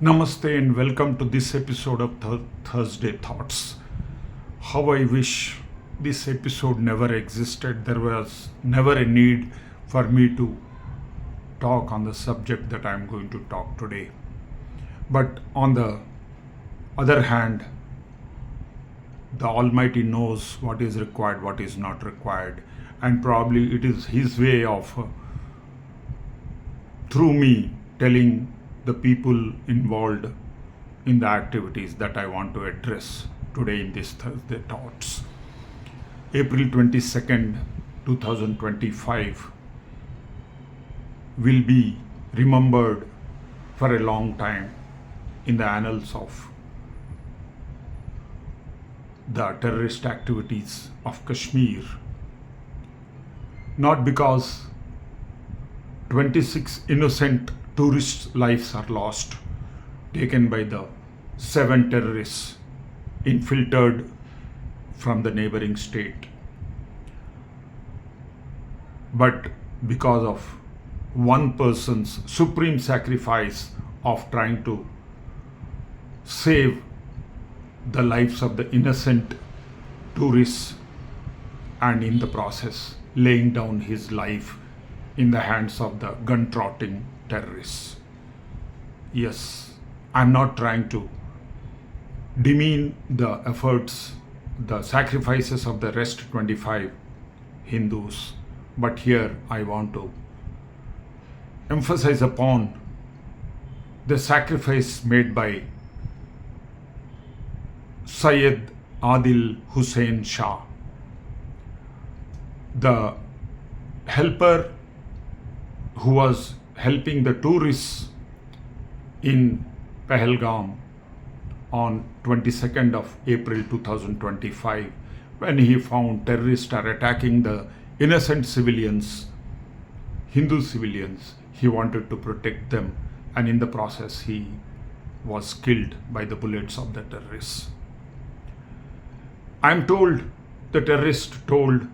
Namaste and welcome to this episode of Thursday Thoughts. How I wish this episode never existed. There was never a need for me to talk on the subject that I am going to talk today. But on the other hand, the Almighty knows what is required, what is not required, and probably it is His way of, through me, telling the people involved in the activities that I want to address today in this Thursday Thoughts. April 22nd, 2025 will be remembered for a long time in the annals of the terrorist activities of Kashmir. Not because 26 innocent tourists' lives are lost, taken by the 7 terrorists infiltrated from the neighboring state, but because of one person's supreme sacrifice of trying to save the lives of the innocent tourists and in the process laying down his life in the hands of the gun-trotting terrorists. Yes, I'm not trying to demean the efforts, the sacrifices of the rest 25 Hindus, but here I want to emphasize upon the sacrifice made by Syed Adil Hussein Sha, the helper who was helping the tourists in Pahalgam on 22nd of April 2025 when he found terrorists are attacking the innocent civilians, Hindu civilians. He wanted to protect them, and in the process he was killed by the bullets of the terrorists. I am told the terrorist told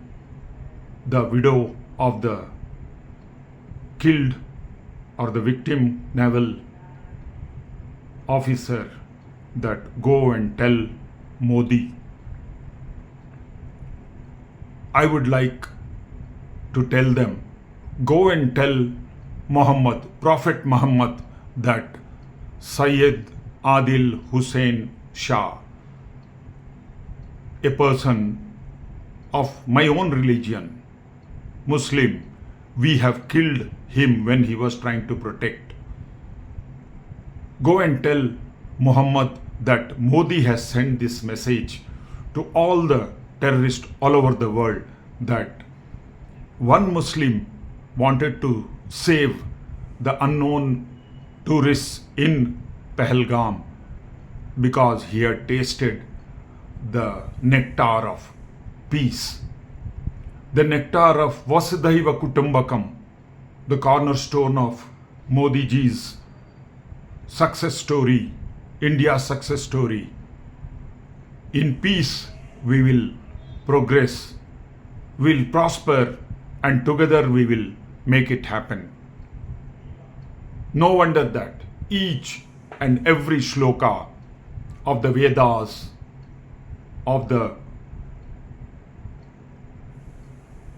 the widow of the killed or the victim naval officer that go and tell Modi. I would like to tell them, go and tell Muhammad, Prophet Muhammad, that Syed Adil Hussein Shah, a person of my own religion, Muslim, we have killed him when he was trying to protect. Go and tell Muhammad that Modi has sent this message to all the terrorists all over the world that one Muslim wanted to save the unknown tourists in Pahalgam because he had tasted the nectar of peace, the nectar of Vasudhaiva Kutumbakam, the cornerstone of Modi ji's success story, India's success story. In peace we will progress, we'll prosper, and together we will make it happen. No wonder that each and every shloka of the Vedas, of the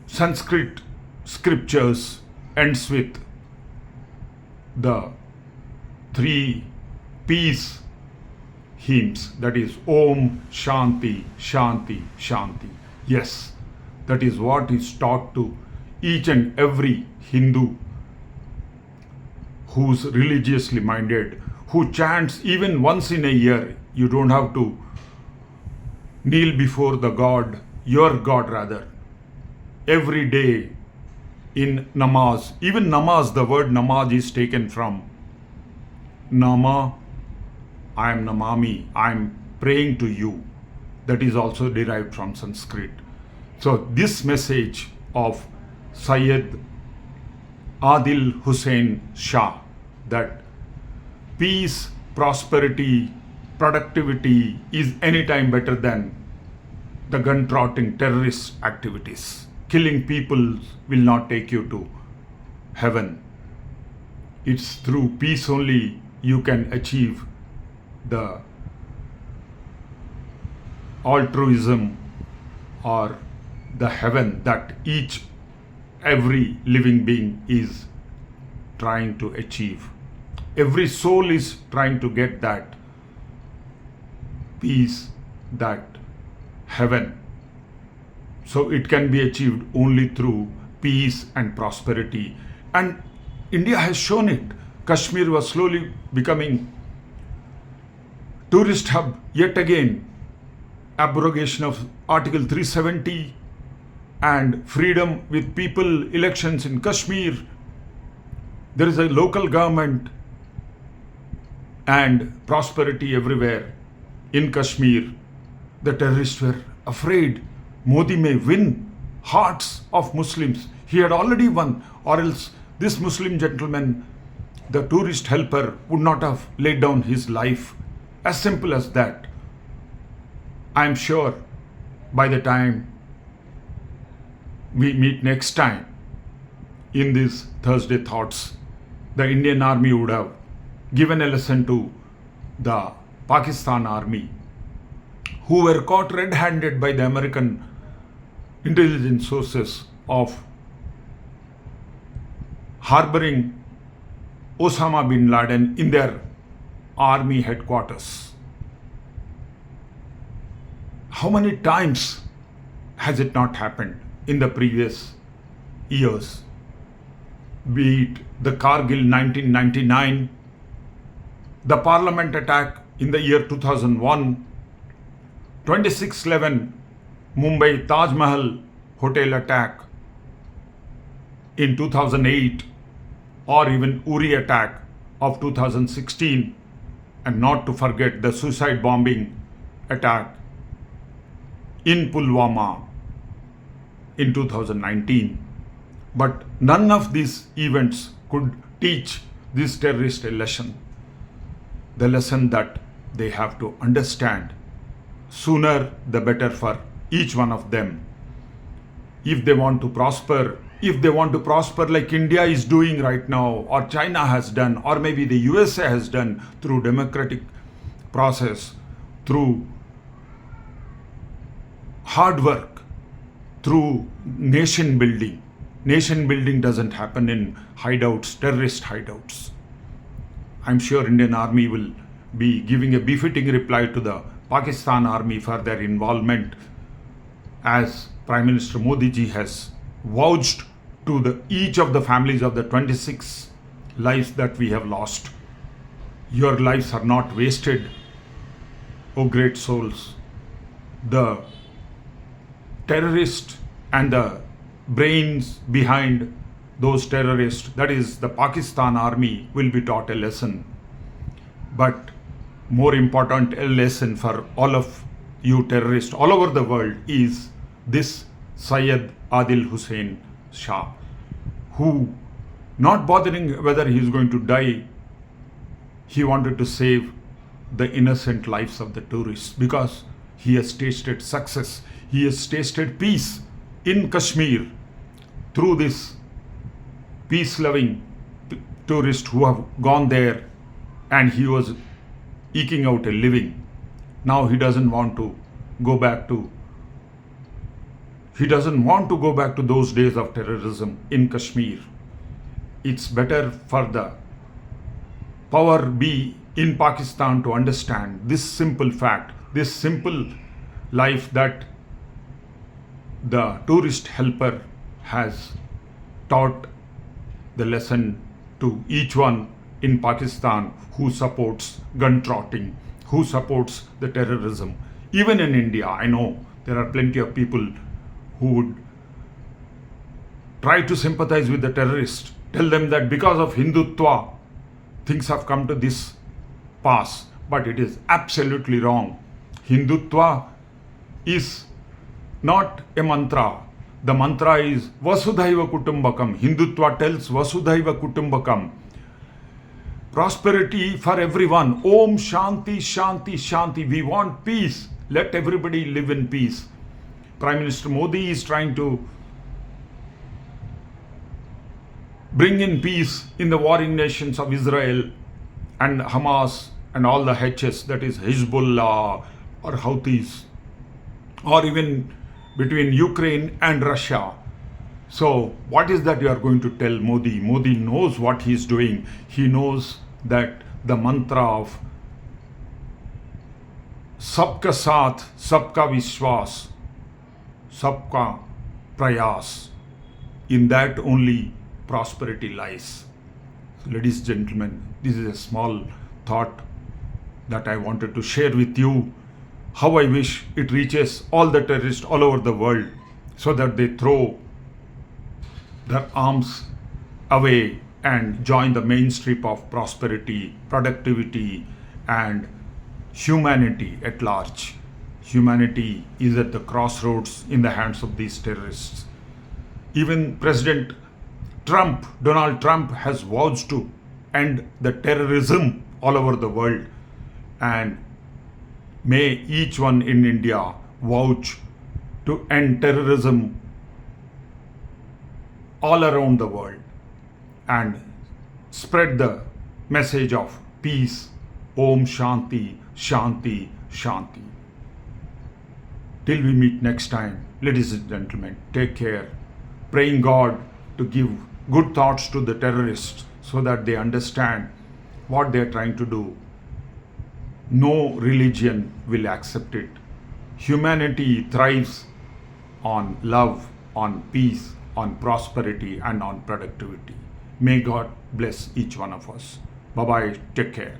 Sanskrit scriptures ends with the 3 peace hymns, that is Om Shanti Shanti Shanti. Yes, that is what is taught to each and every Hindu who's religiously minded, who chants even once in a year. You don't have to kneel before the God, your God rather, every day in namaz. Even namaz, the word namaz is taken from nama, I am namami, I am praying to you. That is also derived from Sanskrit. So this message of Syed Adil Hussein Shah, that peace, prosperity, productivity is anytime better than the gun-trotting terrorist activities. Killing people will not take you to heaven. It's through peace only you can achieve the altruism or the heaven that every living being is trying to achieve. Every soul is trying to get that peace, that heaven. So it can be achieved only through peace and prosperity. And India has shown it. Kashmir was slowly becoming tourist hub yet again. Abrogation of Article 370 and freedom with people elections in Kashmir. There is a local government and prosperity everywhere. In Kashmir, the terrorists were afraid Modi may win hearts of Muslims. He had already won, or else this Muslim gentleman, the tourist helper, would not have laid down his life. As simple as that. I am sure by the time we meet next time in these Thursday Thoughts, the Indian Army would have given a lesson to the Pakistan Army, who were caught red-handed by the American intelligence sources of harboring Osama bin Laden in their army headquarters. How many times has it not happened in the previous years? Be it the Kargil 1999, the parliament attack in the year 2001, 26/11 Mumbai Taj Mahal hotel attack in 2008, or even Uri attack of 2016, and not to forget the suicide bombing attack in Pulwama in 2019. But none of these events could teach these terrorists a lesson. The lesson that they have to understand, sooner the better for each one of them. If they want to prosper like India is doing right now, or China has done, or maybe the USA has done through democratic process, through hard work, through nation building. Nation building doesn't happen in hideouts, terrorist hideouts. I'm sure Indian Army will be giving a befitting reply to the Pakistan Army for their involvement, as Prime Minister Modi ji has vouched to each of the families of the 26 lives that we have lost. Your lives are not wasted, O great souls. The terrorists and the brains behind those terrorists, that is the Pakistan Army, will be taught a lesson. But more important, a lesson for all of you terrorists all over the world is this Syed Adil Hussein Sha, who, not bothering whether he is going to die, he wanted to save the innocent lives of the tourists, because he has tasted success, he has tasted peace in Kashmir through this peace-loving tourists who have gone there, and he was eking out a living. Now he doesn't want to go back to those days of terrorism in Kashmir. It's better for the power be in Pakistan to understand this simple fact, this simple life that the tourist helper has taught the lesson to each one in Pakistan who supports gun trotting, who supports the terrorism. Even in India, I know there are plenty of people who would try to sympathize with the terrorists, tell them that because of Hindutva, things have come to this pass. But it is absolutely wrong. Hindutva is not a mantra. The mantra is Vasudhaiva Kutumbakam. Hindutva tells Vasudhaiva Kutumbakam. Prosperity for everyone. Om Shanti Shanti Shanti. We want peace. Let everybody live in peace. Prime Minister Modi is trying to bring in peace in the warring nations of Israel and Hamas and all the H's, that is Hezbollah or Houthis, or even between Ukraine and Russia. So what is that you are going to tell Modi? Modi knows what he is doing. He knows that the mantra of Sabka Saath, Sabka Vishwas, Sabka Prayas, in that only prosperity lies. So, ladies and gentlemen, this is a small thought that I wanted to share with you. How I wish it reaches all the terrorists all over the world so that they throw their arms away and join the mainstream of prosperity, productivity, and humanity at large. Humanity is at the crossroads in the hands of these terrorists. Even President Trump, Donald Trump, has vowed to end the terrorism all over the world. And may each one in India vouch to end terrorism all around the world and spread the message of peace. Om Shanti, Shanti, Shanti. Till we meet next time, ladies and gentlemen, take care. Praying God to give good thoughts to the terrorists so that they understand what they are trying to do. No religion will accept it. Humanity thrives on love, on peace, on prosperity, and on productivity. May God bless each one of us. Bye bye. Take care.